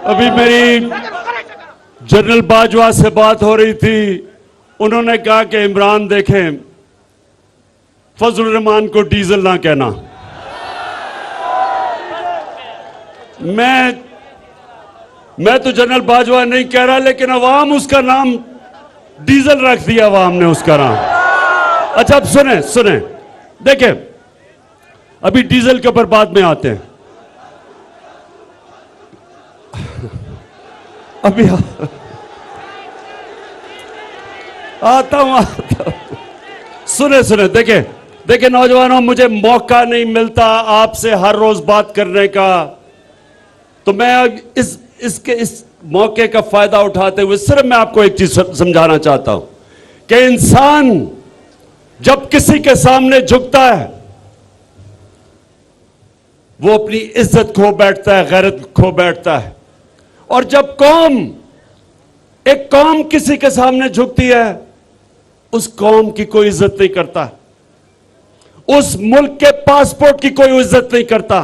अभी मेरी जनरल बाजवा से बात हो रही थी, उन्होंने कहा कि इमरान देखें, फजलुर रहमान को डीजल ना कहना। मैं तो जनरल बाजवा नहीं कह रहा, लेकिन अवाम उसका नाम डीजल रख दिया, अवाम ने उसका नाम। अच्छा, अब सुने देखें, अभी डीजल के ऊपर बाद में आते हैं। अभी आता हूं। सुने देखे नौजवानों, मुझे मौका नहीं मिलता आपसे हर रोज बात करने का, तो मैं इस मौके का फायदा उठाते हुए सिर्फ मैं आपको एक चीज समझाना चाहता हूं कि इंसान जब किसी के सामने झुकता है, वो अपनी इज्जत खो बैठता है, गैरत खो बैठता है। और जब एक कौम किसी के सामने झुकती है, उस कौम की कोई इज्जत नहीं करता, उस मुल्क के पासपोर्ट की कोई इज्जत नहीं करता।